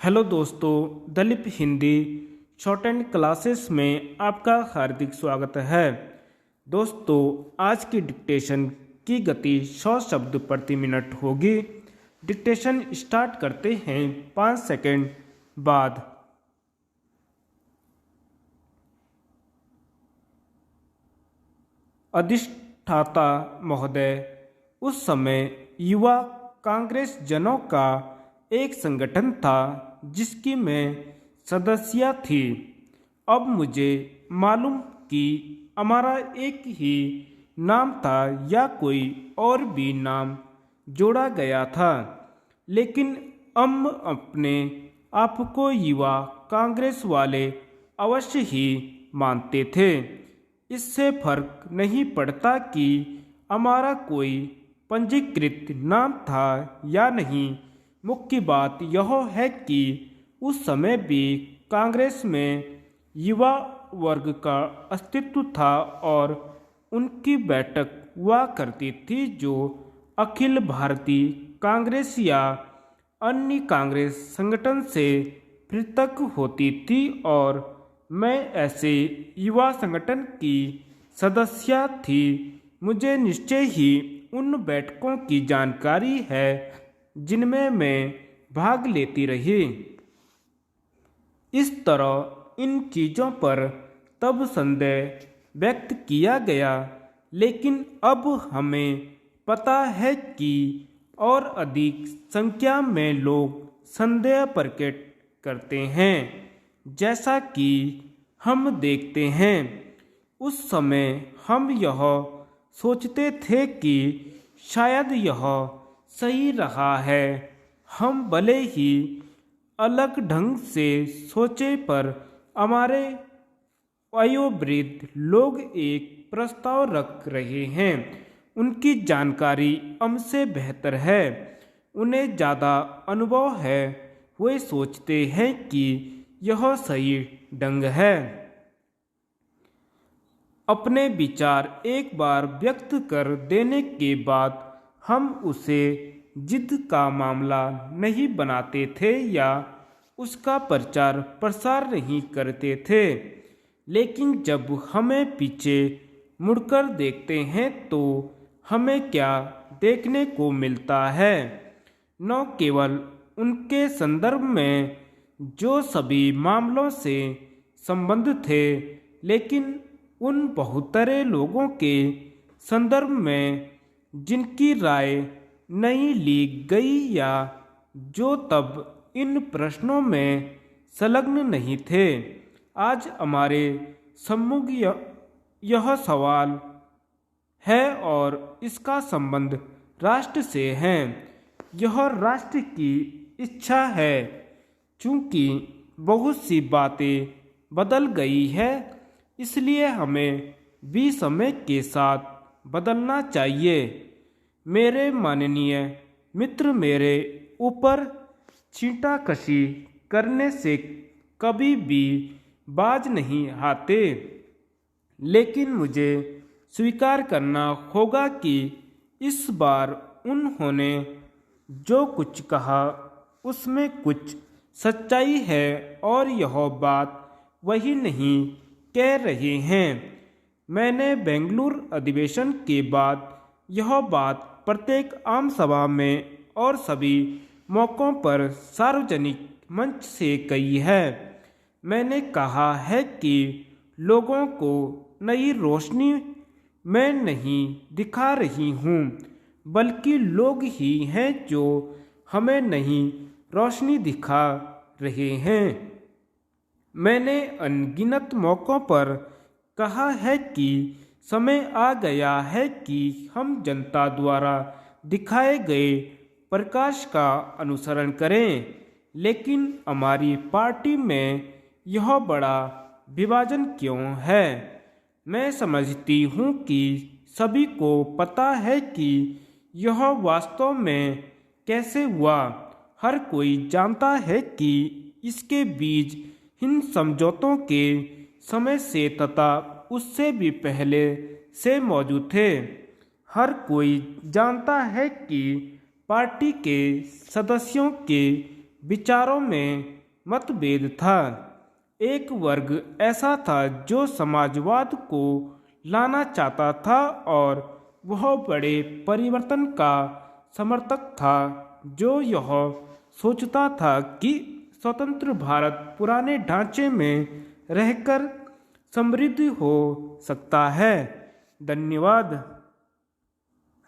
Hello दोस्तों, Dalip Hindi shorthand classes में आपका हार्दिक स्वागत है। दोस्तों, आज की डिक्टेशन की गति 100 शब्द प्रति मिनट होगी। डिक्टेशन स्टार्ट करते हैं 5 सेकंड बाद। अधिष्ठाता महोदय, उस समय युवा कांग्रेस जनों का एक संगठन था जिसकी मैं सदस्य थी। अब मुझे मालूम कि हमारा एक ही नाम था या कोई और भी नाम जोड़ा गया था, लेकिन हम अपने आप को युवा कांग्रेस वाले अवश्य ही मानते थे। इससे फर्क नहीं पड़ता कि हमारा कोई पंजीकृत नाम था या नहीं। मुख्य बात यह है कि उस समय भी कांग्रेस में युवा वर्ग का अस्तित्व था और उनकी बैठक हुआ करती थी जो अखिल भारतीय कांग्रेस या अन्य कांग्रेस संगठन से पृथक होती थी और मैं ऐसे युवा संगठन की सदस्य थी। मुझे निश्चय ही उन बैठकों की जानकारी है जिनमें मैं भाग लेती रही। इस तरह इन चीज़ों पर तब संदेह व्यक्त किया गया, लेकिन अब हमें पता है कि और अधिक संख्या में लोग संदेह प्रकट करते हैं। जैसा कि हम देखते हैं, उस समय हम यह सोचते थे कि शायद यह सही रहा है। हम भले ही अलग ढंग से सोचे, पर हमारे वयोवृद्ध लोग एक प्रस्ताव रख रहे हैं। उनकी जानकारी हमसे बेहतर है, उन्हें ज़्यादा अनुभव है। वे सोचते हैं कि यह सही ढंग है। अपने विचार एक बार व्यक्त कर देने के बाद हम उसे जिद का मामला नहीं बनाते थे या उसका प्रचार प्रसार नहीं करते थे। लेकिन जब हमें पीछे मुड़कर देखते हैं तो हमें क्या देखने को मिलता है। न केवल उनके संदर्भ में जो सभी मामलों से संबंध थे, लेकिन उन बहुतरे लोगों के संदर्भ में जिनकी राय नहीं ली गई या जो तब इन प्रश्नों में संलग्न नहीं थे। आज हमारे सम्मुख यह सवाल है और इसका संबंध राष्ट्र से है। यह राष्ट्र की इच्छा है। चूंकि बहुत सी बातें बदल गई है, इसलिए हमें भी समय के साथ बदलना चाहिए। मेरे माननीय मित्र मेरे ऊपर छींटाकशी करने से कभी भी बाज नहीं आते, लेकिन मुझे स्वीकार करना होगा कि इस बार उन्होंने जो कुछ कहा उसमें कुछ सच्चाई है और यह बात वही नहीं कह रहे हैं। मैंने बेंगलुरु अधिवेशन के बाद यह बात प्रत्येक आम सभा में और सभी मौक़ों पर सार्वजनिक मंच से कही है। मैंने कहा है कि लोगों को नई रोशनी मैं नहीं दिखा रही हूँ, बल्कि लोग ही हैं जो हमें नई रोशनी दिखा रहे हैं। मैंने अनगिनत मौक़ों पर कहा है कि समय आ गया है कि हम जनता द्वारा दिखाए गए प्रकाश का अनुसरण करें, लेकिन हमारी पार्टी में यह बड़ा विभाजन क्यों है? मैं समझती हूँ कि सभी को पता है कि यह वास्तव में कैसे हुआ। हर कोई जानता है कि इसके बीज इन समझौतों के समय से तथा उससे भी पहले से मौजूद थे। हर कोई जानता है कि पार्टी के सदस्यों के विचारों में मतभेद था। एक वर्ग ऐसा था जो समाजवाद को लाना चाहता था और वह बड़े परिवर्तन का समर्थक था, जो यह सोचता था कि स्वतंत्र भारत पुराने ढांचे में रहकर समृद्ध हो सकता है। धन्यवाद।